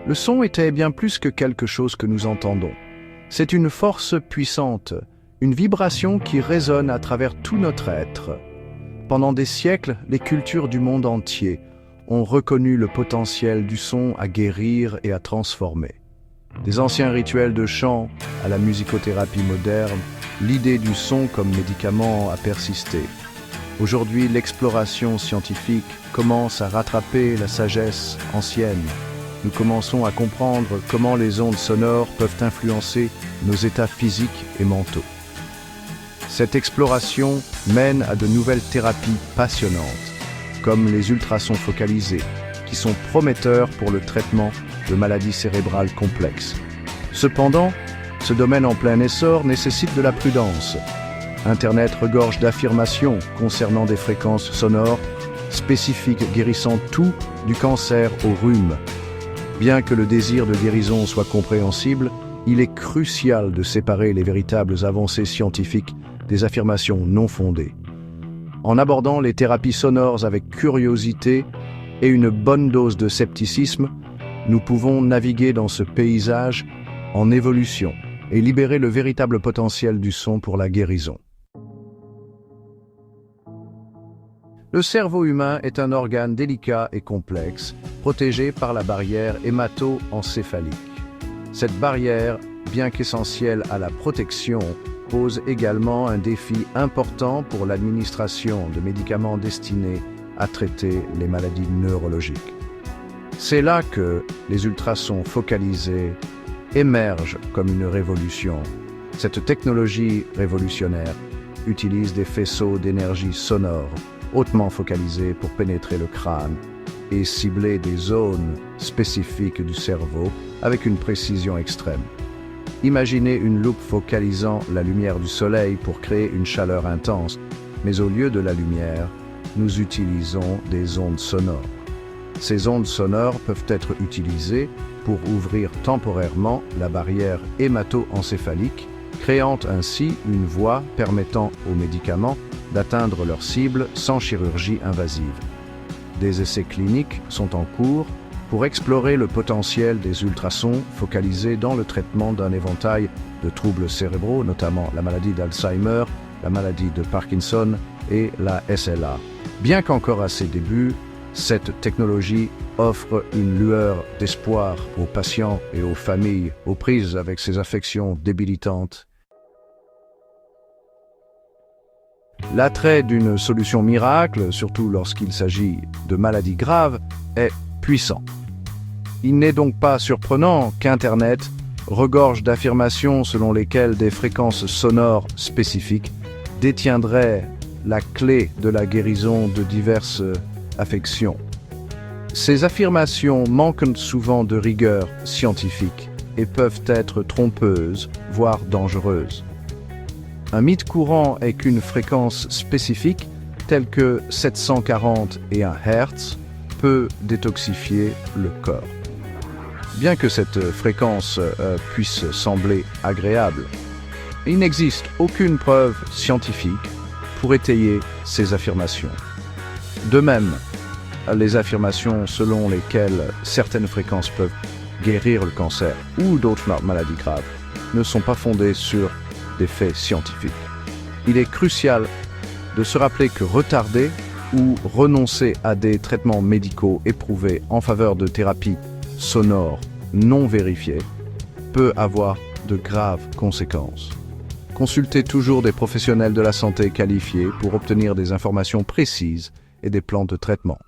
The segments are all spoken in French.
Le son était bien plus que quelque chose que nous entendons. C'est une force puissante, une vibration qui résonne à travers tout notre être. Pendant des siècles, les cultures du monde entier ont reconnu le potentiel du son à guérir et à transformer. Des anciens rituels de chant à la musicothérapie moderne, l'idée du son comme médicament a persisté. Aujourd'hui, l'exploration scientifique commence à rattraper la sagesse ancienne. Nous commençons à comprendre comment les ondes sonores peuvent influencer nos états physiques et mentaux. Cette exploration mène à de nouvelles thérapies passionnantes, comme les ultrasons focalisés, qui sont prometteurs pour le traitement de maladies cérébrales complexes. Cependant, ce domaine en plein essor nécessite de la prudence. Internet regorge d'affirmations concernant des fréquences sonores spécifiques guérissant tout du cancer au rhume. Bien que le désir de guérison soit compréhensible, il est crucial de séparer les véritables avancées scientifiques des affirmations non fondées. En abordant les thérapies sonores avec curiosité et une bonne dose de scepticisme, nous pouvons naviguer dans ce paysage en évolution et libérer le véritable potentiel du son pour la guérison. Le cerveau humain est un organe délicat et complexe, protégé par la barrière hémato-encéphalique. Cette barrière, bien qu'essentielle à la protection, pose également un défi important pour l'administration de médicaments destinés à traiter les maladies neurologiques. C'est là que les ultrasons focalisés émergent comme une révolution. Cette technologie révolutionnaire utilise des faisceaux d'énergie sonore hautement focalisés pour pénétrer le crâne et cibler des zones spécifiques du cerveau avec une précision extrême. Imaginez une loupe focalisant la lumière du soleil pour créer une chaleur intense, mais au lieu de la lumière, nous utilisons des ondes sonores. Ces ondes sonores peuvent être utilisées pour ouvrir temporairement la barrière hémato-encéphalique, créant ainsi une voie permettant aux médicaments d'atteindre leur cible sans chirurgie invasive. Des essais cliniques sont en cours pour explorer le potentiel des ultrasons focalisés dans le traitement d'un éventail de troubles cérébraux, notamment la maladie d'Alzheimer, la maladie de Parkinson et la SLA. Bien qu'encore à ses débuts, cette technologie offre une lueur d'espoir aux patients et aux familles aux prises avec ces affections débilitantes. L'attrait d'une solution miracle, surtout lorsqu'il s'agit de maladies graves, est puissant. Il n'est donc pas surprenant qu'Internet regorge d'affirmations selon lesquelles des fréquences sonores spécifiques détiendraient la clé de la guérison de diverses affections. Ces affirmations manquent souvent de rigueur scientifique et peuvent être trompeuses, voire dangereuses. Un mythe courant est qu'une fréquence spécifique, telle que 741 Hz, peut détoxifier le corps. Bien que cette fréquence puisse sembler agréable, il n'existe aucune preuve scientifique pour étayer ces affirmations. De même, les affirmations selon lesquelles certaines fréquences peuvent guérir le cancer ou d'autres maladies graves ne sont pas fondées sur des faits scientifiques. Il est crucial de se rappeler que retarder ou renoncer à des traitements médicaux éprouvés en faveur de thérapies sonores non vérifiées peut avoir de graves conséquences. Consultez toujours des professionnels de la santé qualifiés pour obtenir des informations précises et des plans de traitement.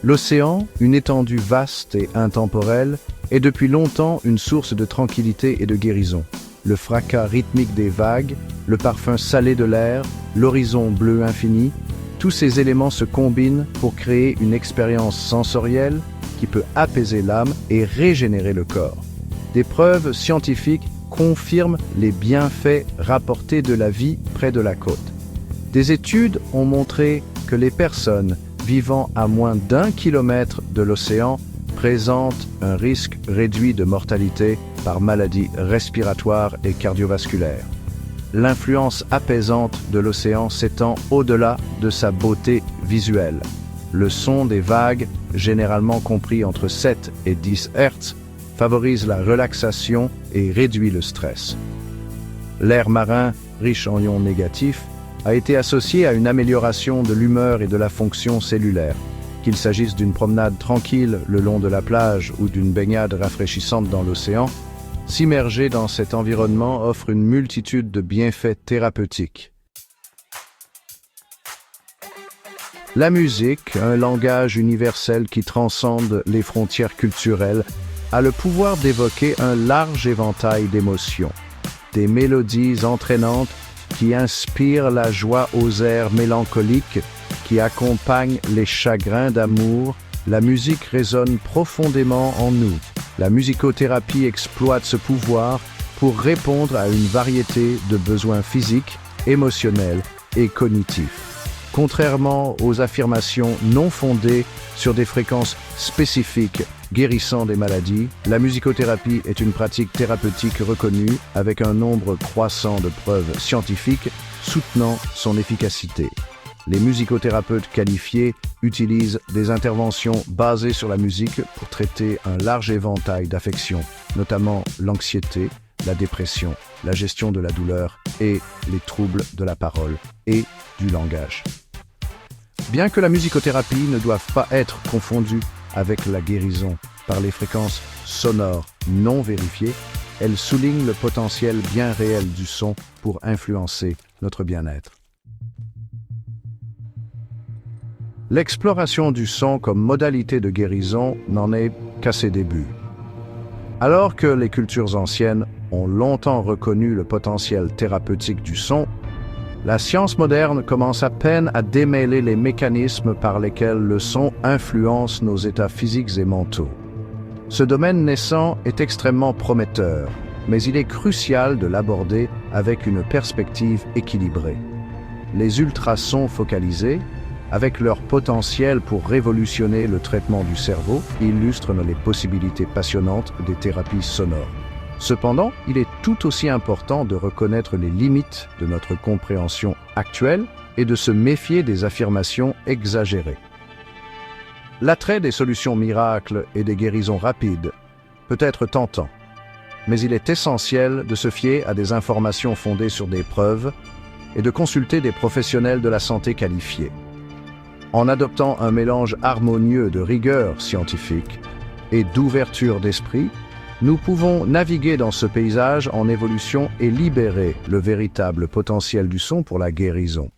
L'océan, une étendue vaste et intemporelle, est depuis longtemps une source de tranquillité et de guérison. Le fracas rythmique des vagues, le parfum salé de l'air, l'horizon bleu infini, tous ces éléments se combinent pour créer une expérience sensorielle qui peut apaiser l'âme et régénérer le corps. Des preuves scientifiques confirment les bienfaits rapportés de la vie près de la côte. Des études ont montré que les personnes vivant à moins d'1 kilomètre de l'océan présentent un risque réduit de mortalité par maladies respiratoires et cardiovasculaires. L'influence apaisante de l'océan s'étend au-delà de sa beauté visuelle. Le son des vagues, généralement compris entre 7 et 10 Hz, favorise la relaxation et réduit le stress. L'air marin, riche en ions négatifs, a été associé à une amélioration de l'humeur et de la fonction cellulaire. Qu'il s'agisse d'une promenade tranquille le long de la plage ou d'une baignade rafraîchissante dans l'océan, s'immerger dans cet environnement offre une multitude de bienfaits thérapeutiques. La musique, un langage universel qui transcende les frontières culturelles, a le pouvoir d'évoquer un large éventail d'émotions. Des mélodies entraînantes qui inspirent la joie aux airs mélancoliques, qui accompagnent les chagrins d'amour, la musique résonne profondément en nous. La musicothérapie exploite ce pouvoir pour répondre à une variété de besoins physiques, émotionnels et cognitifs. Contrairement aux affirmations non fondées sur des fréquences spécifiques guérissant des maladies, la musicothérapie est une pratique thérapeutique reconnue avec un nombre croissant de preuves scientifiques soutenant son efficacité. Les musicothérapeutes qualifiés utilisent des interventions basées sur la musique pour traiter un large éventail d'affections, notamment l'anxiété, la dépression, la gestion de la douleur et les troubles de la parole et du langage. Bien que la musicothérapie ne doive pas être confondue avec la guérison par les fréquences sonores non vérifiées, elle souligne le potentiel bien réel du son pour influencer notre bien-être. L'exploration du son comme modalité de guérison n'en est qu'à ses débuts. Alors que les cultures anciennes ont longtemps reconnu le potentiel thérapeutique du son, la science moderne commence à peine à démêler les mécanismes par lesquels le son influence nos états physiques et mentaux. Ce domaine naissant est extrêmement prometteur, mais il est crucial de l'aborder avec une perspective équilibrée. Les ultrasons focalisés, avec leur potentiel pour révolutionner le traitement du cerveau, illustrent les possibilités passionnantes des thérapies sonores. Cependant, il est tout aussi important de reconnaître les limites de notre compréhension actuelle et de se méfier des affirmations exagérées. L'attrait des solutions miracles et des guérisons rapides peut être tentant, mais il est essentiel de se fier à des informations fondées sur des preuves et de consulter des professionnels de la santé qualifiés. En adoptant un mélange harmonieux de rigueur scientifique et d'ouverture d'esprit, nous pouvons naviguer dans ce paysage en évolution et libérer le véritable potentiel du son pour la guérison.